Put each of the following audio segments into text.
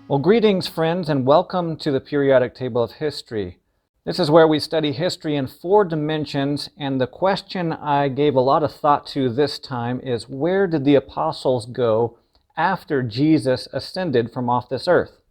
Well, greetings, friends, and welcome to the Periodic Table of History. This is where we study history in 4 dimensions, and the question I gave a lot of thought to this time is, where did the apostles go after Jesus ascended from off this earth?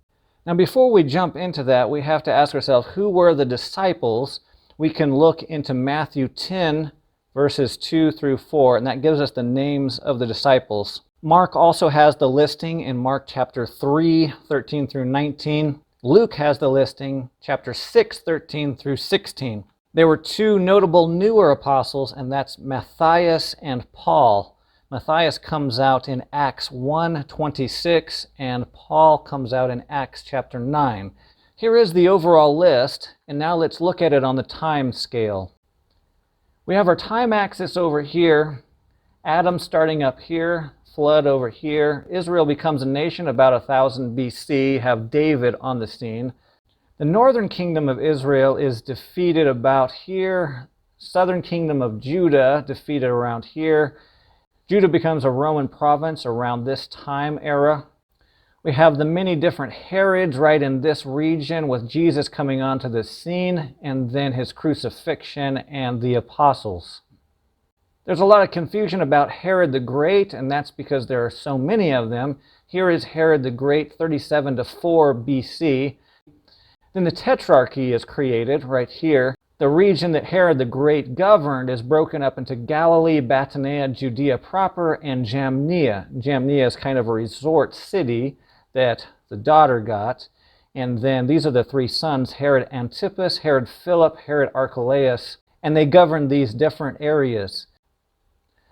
Now, before we jump into that, we have to ask ourselves, who were the disciples? We can look into Matthew 10, verses 2 through 4, and that gives us the names of the disciples. Mark also has the listing in Mark chapter 3, 13 through 19. Luke has the listing, chapter 6, 13 through 16. There were 2 notable newer apostles, and that's Matthias and Paul. Matthias comes out in Acts 1:26, and Paul comes out in Acts chapter 9. Here is the overall list, and now let's look at it on the time scale. We have our time axis over here, Adam starting up here, flood over here. Israel becomes a nation about 1000 BC, have David on the scene. The northern kingdom of Israel is defeated about here. Southern kingdom of Judah defeated around here. Judah becomes a Roman province around this time era. We have the many different Herods right in this region, with Jesus coming onto the scene, and then his crucifixion and the apostles. There's a lot of confusion about Herod the Great, and that's because there are so many of them. Here is Herod the Great, 37 to 4 BC. Then the Tetrarchy is created right here. The region that Herod the Great governed is broken up into Galilee, Batanea, Judea proper, and Jamnia. Jamnia is kind of a resort city that the daughter got. And then these are the 3 sons, Herod Antipas, Herod Philip, Herod Archelaus, and they governed these different areas.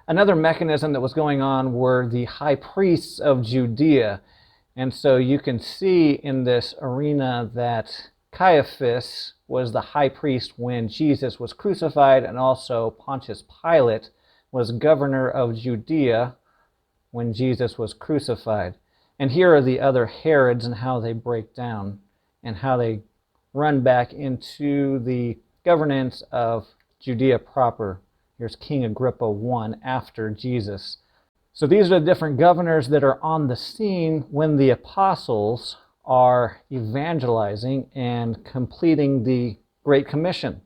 Another mechanism that was going on were the high priests of Judea. And so you can see in this arena that Caiaphas was the high priest when Jesus was crucified, and also Pontius Pilate was governor of Judea when Jesus was crucified. And here are the other Herods and how they break down and how they run back into the governance of Judea proper. Here's King Agrippa I after Jesus. So these are the different governors that are on the scene when the apostles are evangelizing and completing the Great Commission.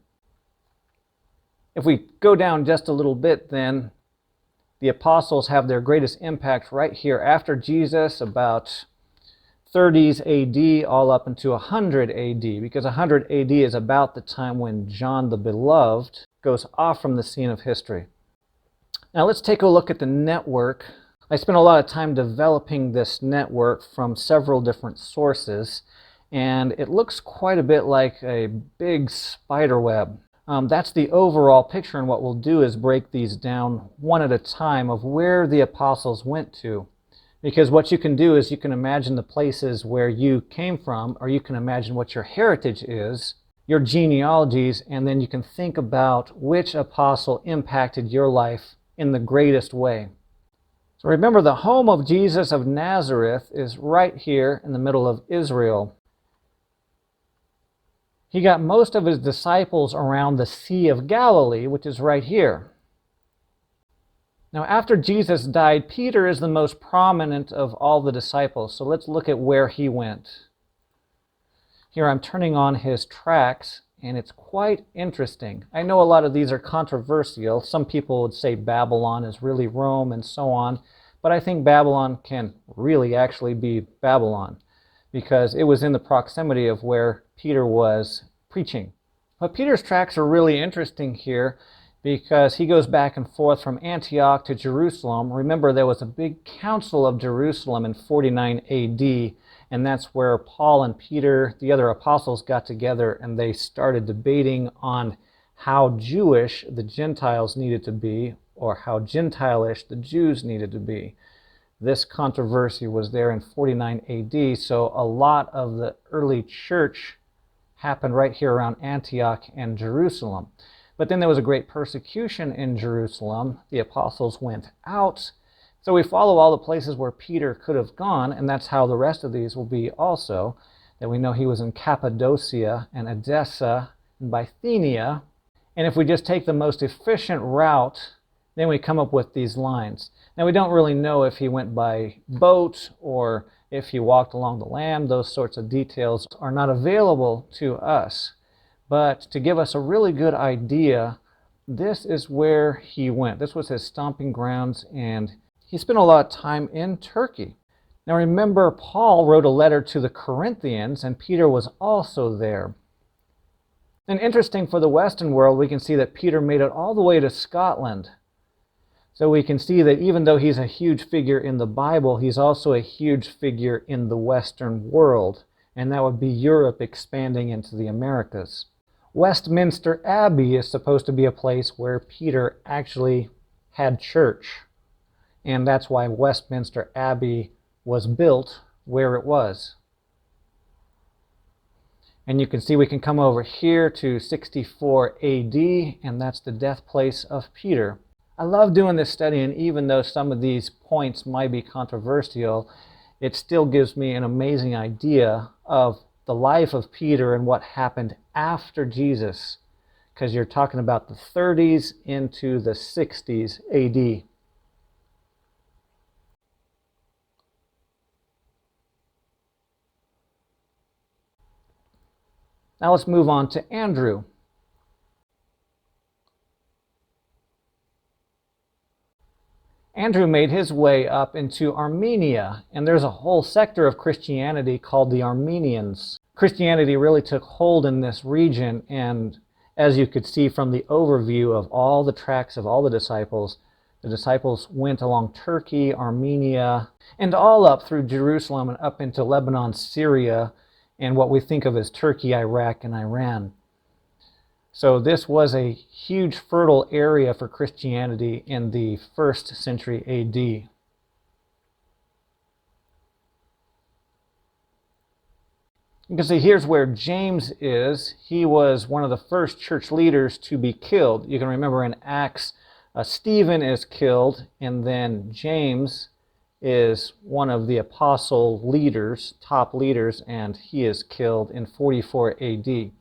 If we go down just a little bit, then the apostles have their greatest impact right here after Jesus, about 30s AD all up into 100 AD, because 100 AD is about the time when John the Beloved goes off from the scene of history. Now let's take a look at the network. I spent a lot of time developing this network from several different sources, and it looks quite a bit like a big spider web. That's the overall picture, and what we'll do is break these down one at a time of where the apostles went to. Because what you can do is you can imagine the places where you came from, or you can imagine what your heritage is, your genealogies, and then you can think about which apostle impacted your life in the greatest way. So remember, the home of Jesus of Nazareth is right here in the middle of Israel. He got most of his disciples around the Sea of Galilee, which is right here. Now, after Jesus died, Peter is the most prominent of all the disciples. So let's look at where he went. Here I'm turning on his tracts, and it's quite interesting. I know a lot of these are controversial. Some people would say Babylon is really Rome and so on. But I think Babylon can really actually be Babylon, because it was in the proximity of where Peter was preaching. But Peter's tracts are really interesting here, because he goes back and forth from Antioch to Jerusalem. Remember, there was a big council of Jerusalem in 49 AD, and that's where Paul and Peter, the other apostles, got together, and they started debating on how Jewish the Gentiles needed to be, or how Gentile-ish the Jews needed to be. This controversy was there in 49 AD, so a lot of the early church happened right here around Antioch and Jerusalem. But then there was a great persecution in Jerusalem. The apostles went out. So we follow all the places where Peter could have gone, and that's how the rest of these will be also. That we know he was in Cappadocia and Edessa and Bithynia. And if we just take the most efficient route, then we come up with these lines. Now, we don't really know if he went by boat or if he walked along the land. Those sorts of details are not available to us. But to give us a really good idea, this is where he went. This was his stomping grounds, and he spent a lot of time in Turkey. Now remember, Paul wrote a letter to the Corinthians, and Peter was also there. And interesting for the Western world, we can see that Peter made it all the way to Scotland. So we can see that even though he's a huge figure in the Bible, he's also a huge figure in the Western world, and that would be Europe expanding into the Americas. Westminster Abbey is supposed to be a place where Peter actually had church, and that's why Westminster Abbey was built where it was. And you can see we can come over here to 64 AD, and that's the death place of Peter. I love doing this study, and even though some of these points might be controversial, it still gives me an amazing idea of the life of Peter and what happened after Jesus, because you're talking about the 30s into the 60s AD. Now let's move on to Andrew. Andrew made his way up into Armenia, and there's a whole sector of Christianity called the Armenians. Christianity really took hold in this region, and as you could see from the overview of all the tracks of all the disciples went along Turkey, Armenia, and all up through Jerusalem and up into Lebanon, Syria, and what we think of as Turkey, Iraq, and Iran. So this was a huge fertile area for Christianity in the 1st century AD. You can see here's where James is. He was one of the first church leaders to be killed. You can remember in Acts, Stephen is killed, and then James is one of the apostle leaders, top leaders, and he is killed in 44 AD.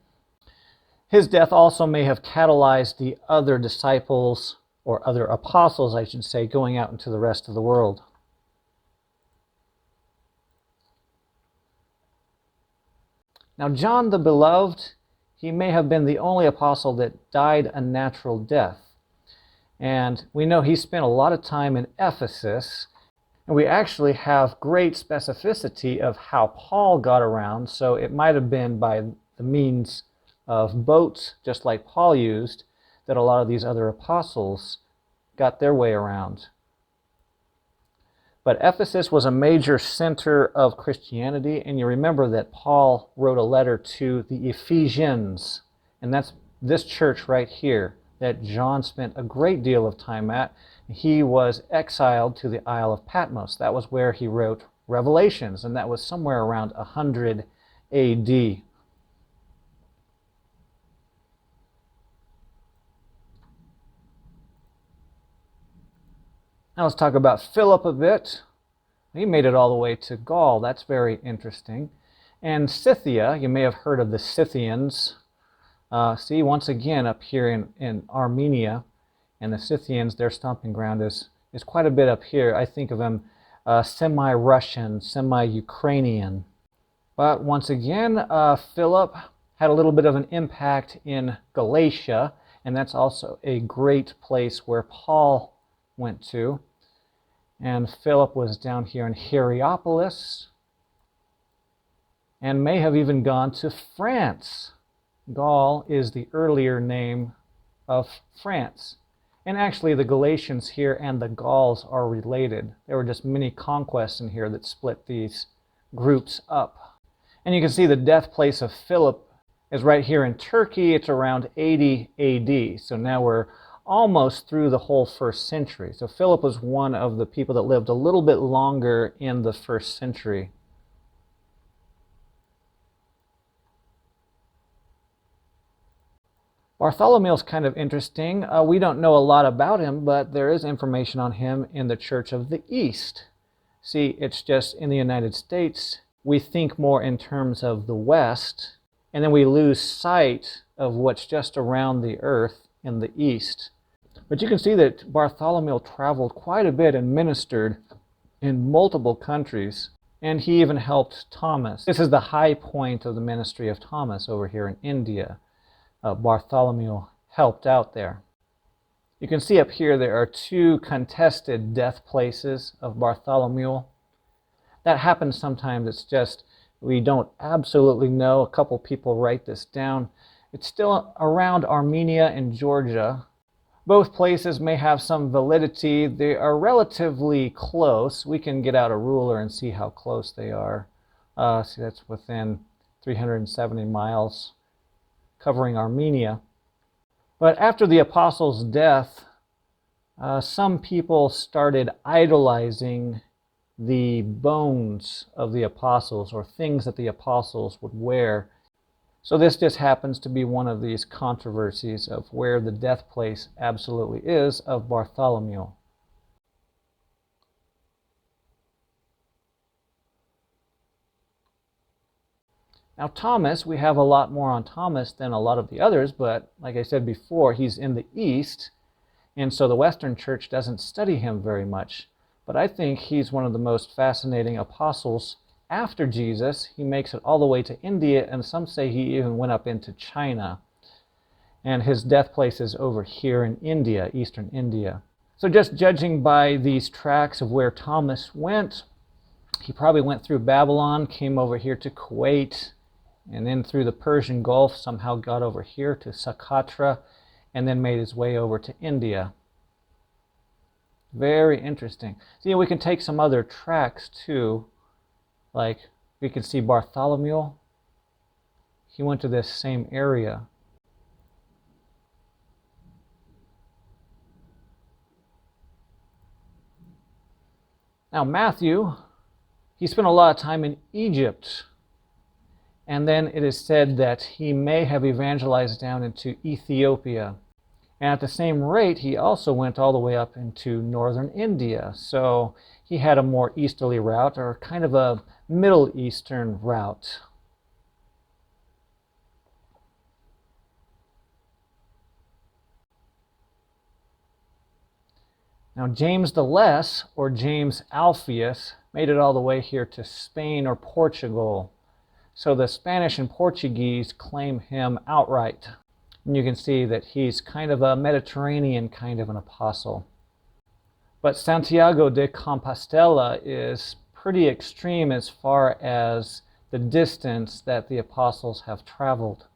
His death also may have catalyzed the other disciples, or other apostles, I should say, going out into the rest of the world. Now, John the Beloved, he may have been the only apostle that died a natural death. And we know he spent a lot of time in Ephesus, and we actually have great specificity of how Paul got around, so it might have been by the means of boats, just like Paul used, that a lot of these other apostles got their way around. But Ephesus was a major center of Christianity, and you remember that Paul wrote a letter to the Ephesians, and that's this church right here that John spent a great deal of time at. He was exiled to the Isle of Patmos. That was where he wrote Revelations, and that was somewhere around 100 AD. Now let's talk about Philip a bit. He made it all the way to Gaul. That's very interesting. And Scythia, you may have heard of the Scythians. See, once again, up here in Armenia, and the Scythians, their stomping ground is quite a bit up here. I think of them semi-Russian, semi-Ukrainian. But once again, Philip had a little bit of an impact in Galatia, and that's also a great place where Paul went to. And Philip was down here in Hierapolis, and may have even gone to France. Gaul is the earlier name of France. And actually the Galatians here and the Gauls are related. There were just many conquests in here that split these groups up. And you can see the death place of Philip is right here in Turkey. It's around 80 AD. So now we're almost through the whole 1st century. So Philip was one of the people that lived a little bit longer in the 1st century. Bartholomew is kind of interesting. We don't know a lot about him, but there is information on him in the Church of the East. See, it's just in the United States, we think more in terms of the West, and then we lose sight of what's just around the earth in the East. But you can see that Bartholomew traveled quite a bit and ministered in multiple countries. And he even helped Thomas. This is the high point of the ministry of Thomas over here in India. Bartholomew helped out there. You can see up here there are two contested death places of Bartholomew. That happens sometimes. It's just we don't absolutely know. A couple people write this down. It's still around Armenia and Georgia. Both places may have some validity. They are relatively close. We can get out a ruler and see how close they are. See, that's within 370 miles, covering Armenia. But after the apostles' death, some people started idolizing the bones of the apostles, or things that the apostles would wear. So this just happens to be one of these controversies of where the death place absolutely is of Bartholomew. Now Thomas, we have a lot more on Thomas than a lot of the others, but like I said before, he's in the East, and so the Western Church doesn't study him very much. But I think he's one of the most fascinating apostles after Jesus. He makes it all the way to India, and some say he even went up into China. And his death place is over here in India, eastern India. So just judging by these tracks of where Thomas went, he probably went through Babylon, came over here to Kuwait, and then through the Persian Gulf, somehow got over here to Socotra, and then made his way over to India. Very interesting. See, we can take some other tracks too. Like, we can see Bartholomew. He went to this same area. Now, Matthew, he spent a lot of time in Egypt. And then it is said that he may have evangelized down into Ethiopia. And at the same rate, he also went all the way up into northern India. So he had a more easterly route, or kind of a Middle Eastern route. Now James the Less, or James Alphaeus, made it all the way here to Spain or Portugal. So the Spanish and Portuguese claim him outright. And you can see that he's kind of a Mediterranean kind of an apostle. But Santiago de Compostela is pretty extreme as far as the distance that the apostles have traveled.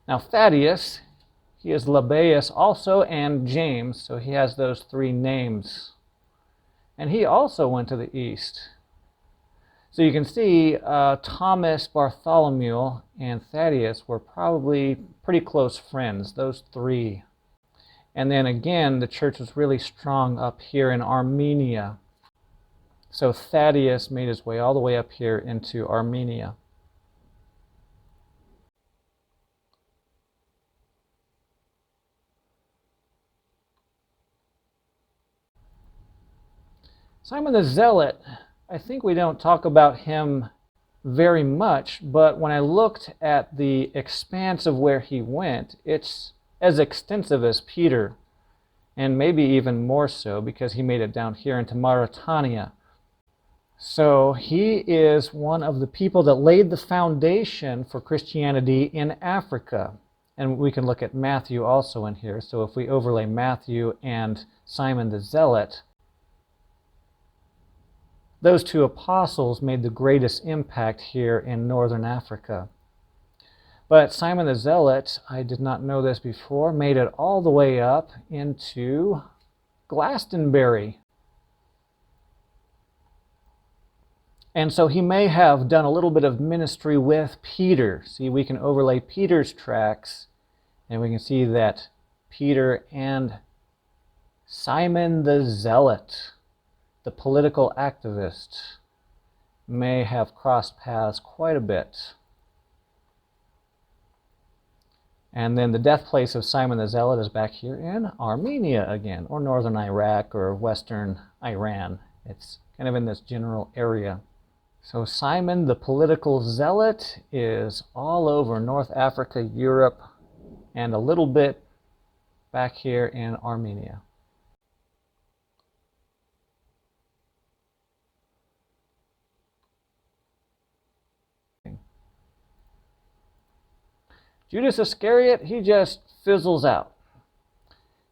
Now Thaddeus, he is Lebbaeus also, and James, so he has those three names. And he also went to the east. So you can see Thomas, Bartholomew, and Thaddeus were probably pretty close friends, those three. And then again, the church was really strong up here in Armenia. So Thaddeus made his way all the way up here into Armenia. Simon the Zealot, I think we don't talk about him very much, but when I looked at the expanse of where he went, it's as extensive as Peter, and maybe even more so because he made it down here into Mauritania. So he is one of the people that laid the foundation for Christianity in Africa. And we can look at Matthew also in here. So if we overlay Matthew and Simon the Zealot, those two apostles made the greatest impact here in northern Africa. But Simon the Zealot, I did not know this before, made it all the way up into Glastonbury. And so he may have done a little bit of ministry with Peter. See, we can overlay Peter's tracks, and we can see that Peter and Simon the Zealot, the political activist, may have crossed paths quite a bit. And then the death place of Simon the Zealot is back here in Armenia again, or northern Iraq, or western Iran. It's kind of in this general area. So Simon the political zealot is all over North Africa, Europe, and a little bit back here in Armenia. Judas Iscariot, he just fizzles out.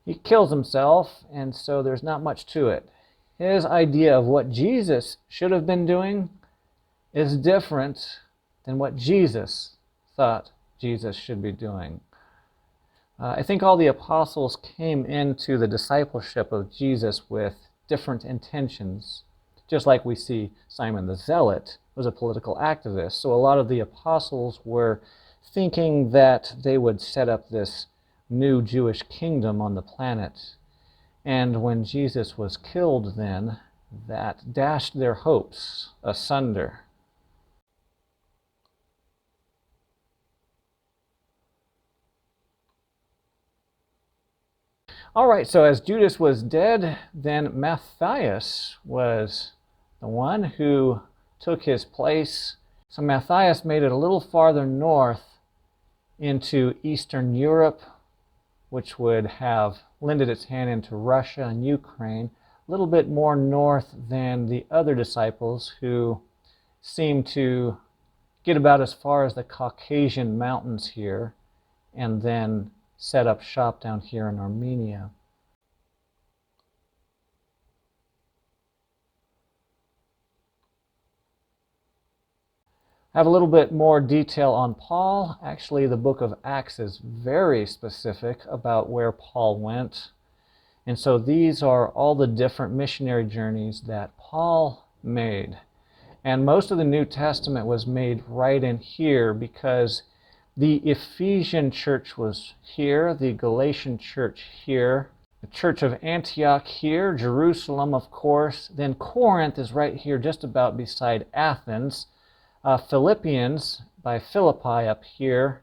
He kills himself, and so there's not much to it. His idea of what Jesus should have been doing is different than what Jesus thought Jesus should be doing. I think all the apostles came into the discipleship of Jesus with different intentions. Just like we see Simon the Zealot was a political activist. So a lot of the apostles were thinking that they would set up this new Jewish kingdom on the planet. And when Jesus was killed then, that dashed their hopes asunder. All right, so as Judas was dead, then Matthias was the one who took his place. So Matthias made it a little farther north into Eastern Europe, which would have lended its hand into Russia and Ukraine, a little bit more north than the other disciples who seemed to get about as far as the Caucasian mountains here and then set up shop down here in Armenia. I have a little bit more detail on Paul. Actually, the book of Acts is very specific about where Paul went. And so these are all the different missionary journeys that Paul made. And most of the New Testament was made right in here because the Ephesian church was here, the Galatian church here, the church of Antioch here, Jerusalem, of course. Then Corinth is right here just about beside Athens. Philippians by Philippi up here,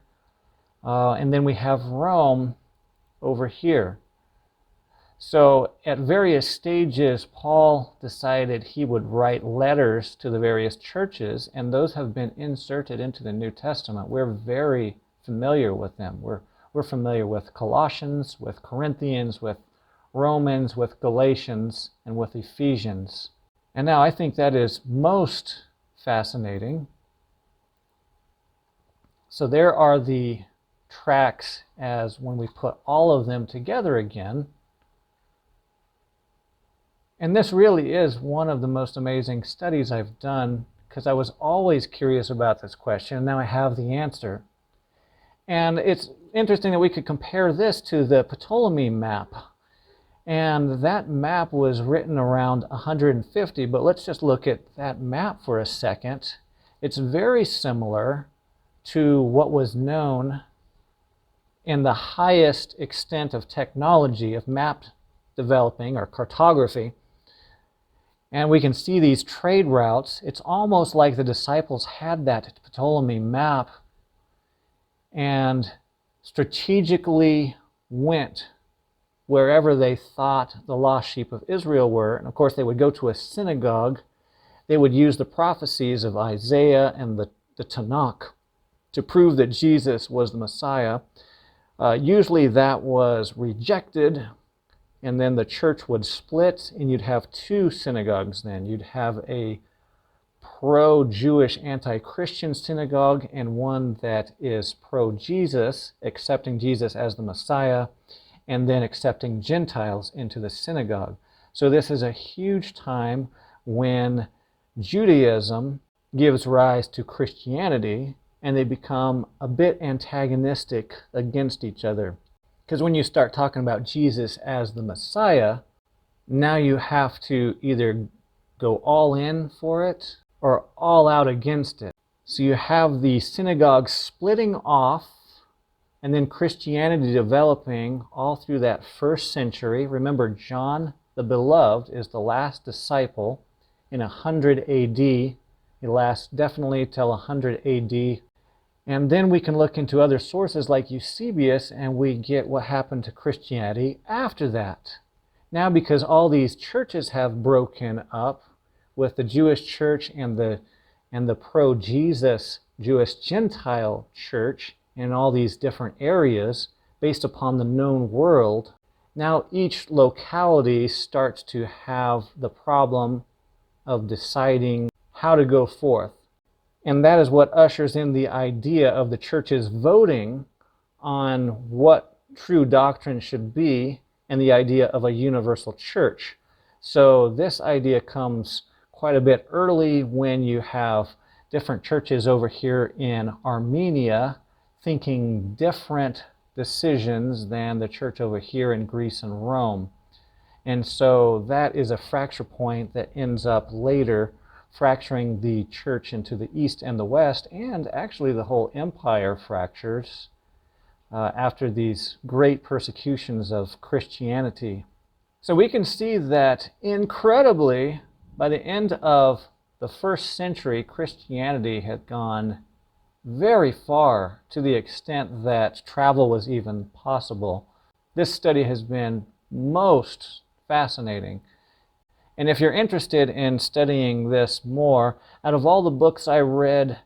and then we have Rome over here. So at various stages, Paul decided he would write letters to the various churches, and those have been inserted into the New Testament. We're very familiar with them. We're familiar with Colossians, with Corinthians, with Romans, with Galatians, and with Ephesians. And now I think that is most fascinating. So there are the tracks as when we put all of them together again. And this really is one of the most amazing studies I've done because I was always curious about this question, and now I have the answer. And it's interesting that we could compare this to the Ptolemy map. And that map was written around 150, but let's just look at that map for a second. It's very similar to what was known in the highest extent of technology of map developing or cartography. And we can see these trade routes. It's almost like the disciples had that Ptolemy map and strategically went wherever they thought the lost sheep of Israel were. And of course, they would go to a synagogue. They would use the prophecies of Isaiah and the Tanakh to prove that Jesus was the Messiah. Usually that was rejected, and then the church would split, and you'd have two synagogues then. You'd have a pro-Jewish, anti-Christian synagogue and one that is pro-Jesus, accepting Jesus as the Messiah, and then accepting Gentiles into the synagogue. So this is a huge time when Judaism gives rise to Christianity, and they become a bit antagonistic against each other. Because when you start talking about Jesus as the Messiah, now you have to either go all in for it or all out against it. So you have the synagogue splitting off, and then Christianity developing all through that first century. Remember, John the Beloved is the last disciple in 100 AD. He lasts definitely till 100 AD. And then we can look into other sources like Eusebius, and we get what happened to Christianity after that. Now, because all these churches have broken up with the Jewish church and the pro-Jesus Jewish Gentile church in all these different areas, based upon the known world, now each locality starts to have the problem of deciding how to go forth. And that is what ushers in the idea of the churches voting on what true doctrine should be and the idea of a universal church. So this idea comes quite a bit early when you have different churches over here in Armenia thinking different decisions than the church over here in Greece and Rome. And so that is a fracture point that ends up later fracturing the church into the east and the west, and actually the whole empire fractures after these great persecutions of Christianity. So we can see that incredibly, by the end of the first century, Christianity had gone very far, to the extent that travel was even possible. This study has been most fascinating. And if you're interested in studying this more, out of all the books I read,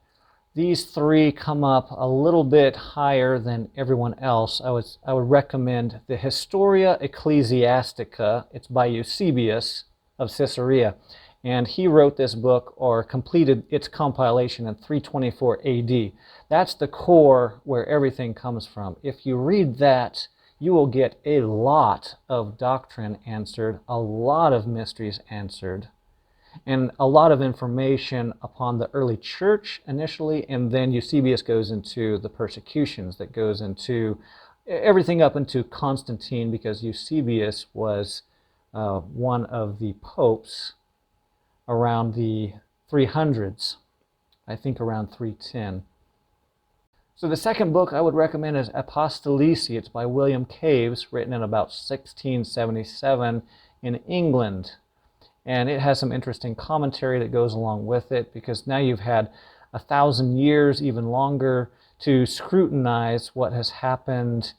these three come up a little bit higher than everyone else. I would recommend the Historia Ecclesiastica. It's by Eusebius of Caesarea. And he wrote this book, or completed its compilation, in 324 AD. That's the core where everything comes from. If you read that, you will get a lot of doctrine answered, a lot of mysteries answered, and a lot of information upon the early church initially, and then Eusebius goes into the persecutions, that goes into everything up into Constantine, because Eusebius was one of the popes around the 300s, I think around 310. So the second book I would recommend is Apostolic. It's by William Caves, written in about 1677 in England. And it has some interesting commentary that goes along with it, because now you've had 1,000 years, even longer, to scrutinize what has happened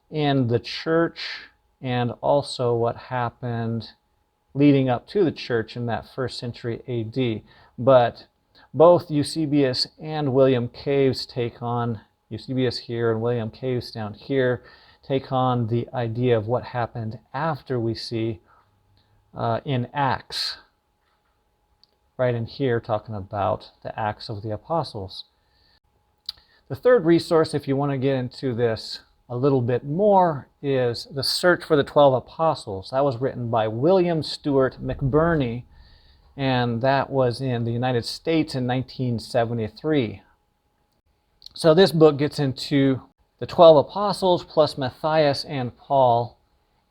in the church and also what happened leading up to the church in that first century AD. But both Eusebius and William Caves take on, Eusebius here and William Caves down here, take on the idea of what happened after we see in Acts. Right in here, talking about the Acts of the Apostles. The third resource, if you want to get into this a little bit more, is The Search for the 12 Apostles. That was written by William Stewart McBurney, and that was in the United States in 1973. So this book gets into the 12 apostles plus Matthias and Paul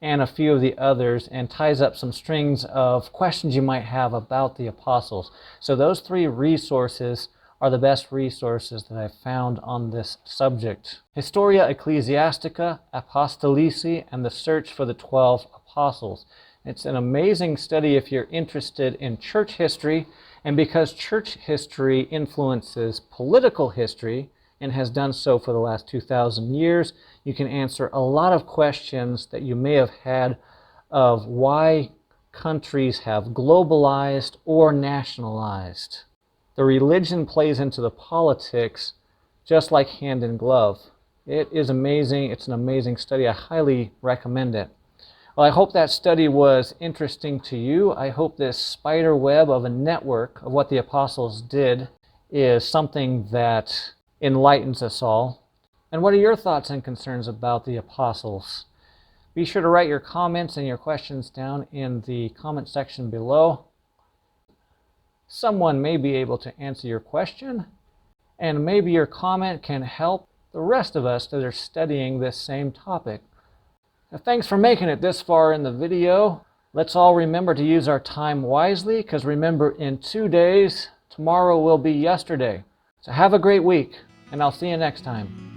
and a few of the others, and ties up some strings of questions you might have about the apostles. So those three resources are the best resources that I've found on this subject. Historia Ecclesiastica, Apostolic, and The Search for the 12 Apostles. It's an amazing study if you're interested in church history, and because church history influences political history, and has done so for the last 2,000 years, you can answer a lot of questions that you may have had of why countries have globalized or nationalized. The religion plays into the politics just like hand in glove. It is amazing. It's an amazing study. I highly recommend it. Well, I hope that study was interesting to you. I hope this spider web of a network of what the apostles did is something that enlightens us all. And what are your thoughts and concerns about the apostles? Be sure to write your comments and your questions down in the comment section below. Someone may be able to answer your question, and maybe your comment can help the rest of us that are studying this same topic. Now, thanks for making it this far in the video. Let's all remember to use our time wisely, because remember, in 2 days, tomorrow will be yesterday. So have a great week, and I'll see you next time.